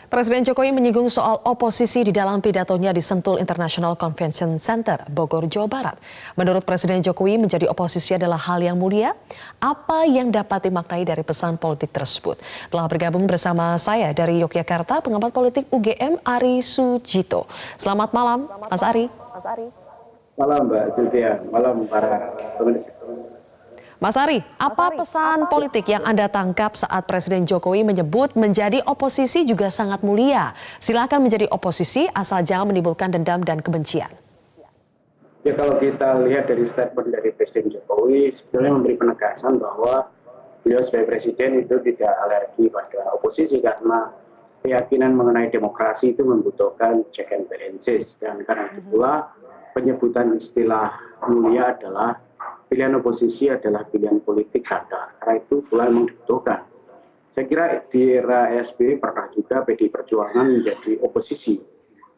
Presiden Jokowi menyinggung soal oposisi di dalam pidatonya di Sentul International Convention Center, Bogor, Jawa Barat. Menurut Presiden Jokowi, menjadi oposisi adalah hal yang mulia. Apa yang dapat dimaknai dari pesan politik tersebut? Telah bergabung bersama saya dari Yogyakarta, pengamat politik UGM Ari Sujito. Selamat malam, Mas Ari. Malam Mbak Sylvia, malam para pemirsa. Mas Ari, apa pesan politik yang Anda tangkap saat Presiden Jokowi menyebut menjadi oposisi juga sangat mulia? Silakan menjadi oposisi asal jangan menimbulkan dendam dan kebencian. Ya, kalau kita lihat dari statement dari Presiden Jokowi, sebetulnya memberi penegasan bahwa beliau sebagai presiden itu tidak alergi pada oposisi karena keyakinan mengenai demokrasi itu membutuhkan check and balances, dan karena itulah penyebutan istilah mulia adalah pilihan oposisi adalah pilihan politik sadar. Karena itu pula memang dibutuhkan. Saya kira di era SBY pernah juga PDI Perjuangan menjadi oposisi.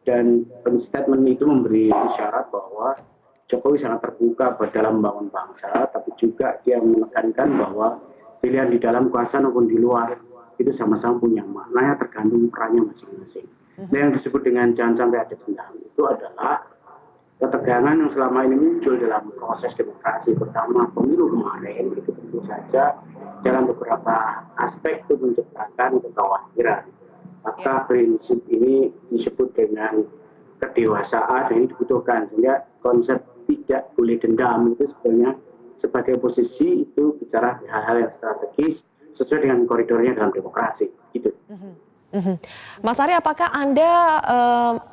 Dan statement itu memberi isyarat bahwa Jokowi sangat terbuka dalam membangun bangsa, tapi juga dia menekankan bahwa pilihan di dalam kuasa maupun di luar itu sama-sama punya maknanya tergantung perannya masing-masing. Dan yang disebut dengan jangan sampai ada dendam itu adalah ketegangan yang selama ini muncul dalam proses demokrasi, pertama pemilu kemarin, itu tentu saja dalam beberapa aspek itu menciptakan kekhawatiran. Maka prinsip ini disebut dengan kedewasaan yang dibutuhkan, sehingga konsep tidak boleh dendam itu sebenarnya sebagai oposisi itu bicara hal-hal yang strategis sesuai dengan koridornya dalam demokrasi. Gitu. Mas Ari, apakah Anda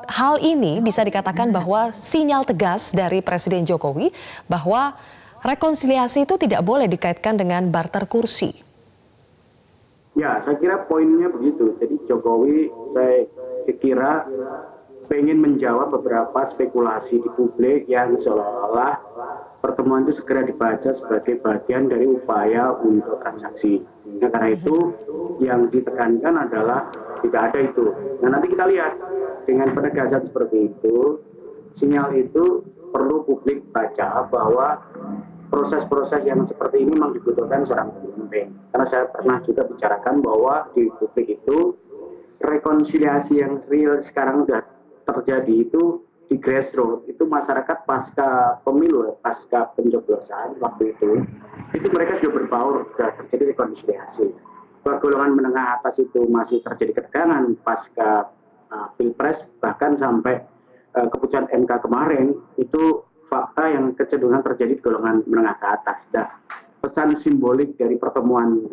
hal ini bisa dikatakan bahwa sinyal tegas dari Presiden Jokowi bahwa rekonsiliasi itu tidak boleh dikaitkan dengan barter kursi? Ya, saya kira poinnya begitu. Jadi Jokowi saya kira ingin menjawab beberapa spekulasi di publik yang seolah-olah pertemuan itu segera dibaca sebagai bagian dari upaya untuk transaksi. Nah, karena itu yang ditekankan adalah tidak ada itu. Nah, nanti kita lihat dengan penegasan seperti itu, sinyal itu perlu publik baca bahwa proses-proses yang seperti ini memang dibutuhkan seorang pemimpin. Karena saya pernah juga bicarakan bahwa di publik itu rekonsiliasi yang real sekarang sudah terjadi itu di grassroots, itu masyarakat pasca pemilu, pasca pencoblosan waktu itu mereka sudah berbaur, sudah terjadi rekonsiliasi. Golongan menengah atas itu masih terjadi ketegangan pasca pilpres, bahkan sampai keputusan MK kemarin itu fakta yang kecenderungan terjadi di golongan menengah ke atas. Nah, pesan simbolik dari pertemuan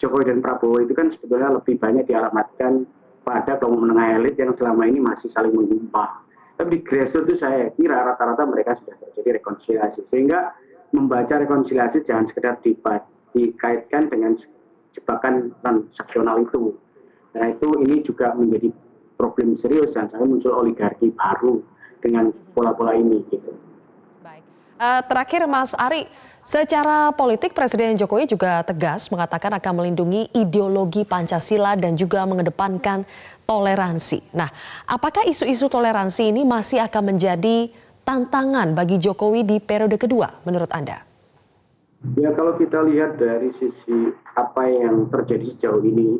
Jokowi dan Prabowo itu kan sebetulnya lebih banyak dialamatkan pada kelompok menengah elit yang selama ini masih saling mengimpang. Tapi di grassroots itu saya kira rata-rata mereka sudah terjadi rekonsiliasi. Sehingga membaca rekonsiliasi jangan sekedar dikaitkan dengan jebakan transaksional itu. Nah, itu ini juga menjadi problem serius dan sampai muncul oligarki baru dengan pola-pola ini gitu. Baik. Terakhir Mas Ari, secara politik Presiden Jokowi juga tegas mengatakan akan melindungi ideologi Pancasila dan juga mengedepankan toleransi. Nah, apakah isu-isu toleransi ini masih akan menjadi tantangan bagi Jokowi di periode kedua menurut Anda? Ya, kalau kita lihat dari sisi apa yang terjadi sejauh ini,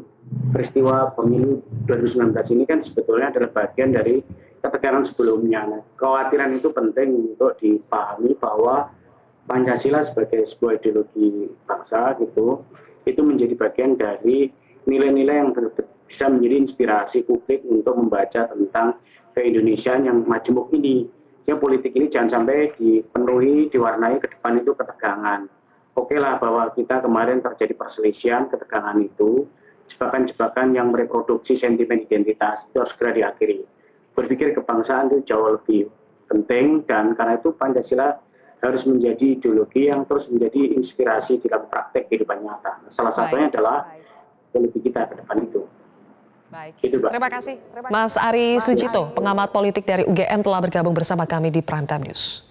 peristiwa pemilu 2019 ini kan sebetulnya adalah bagian dari ketegangan sebelumnya. Nah, kekhawatiran itu penting untuk dipahami bahwa Pancasila sebagai sebuah ideologi bangsa itu menjadi bagian dari nilai-nilai yang bisa menjadi inspirasi publik untuk membaca tentang keindonesiaan yang majemuk ini. Ya, politik ini jangan sampai dipenuhi, diwarnai ke depan itu ketegangan. Oke lah bahwa kita kemarin terjadi perselisihan, ketegangan itu, jebakan-jebakan yang mereproduksi sentimen identitas itu harus segera diakhiri. Berpikir kebangsaan itu jauh lebih penting, dan karena itu Pancasila harus menjadi ideologi yang terus menjadi inspirasi dalam praktek kehidupan nyata. Salah satunya adalah politik kita ke depan itu. Baik, terima kasih Mas Ari Sujito, pengamat politik dari UGM telah bergabung bersama kami di Prime Time News.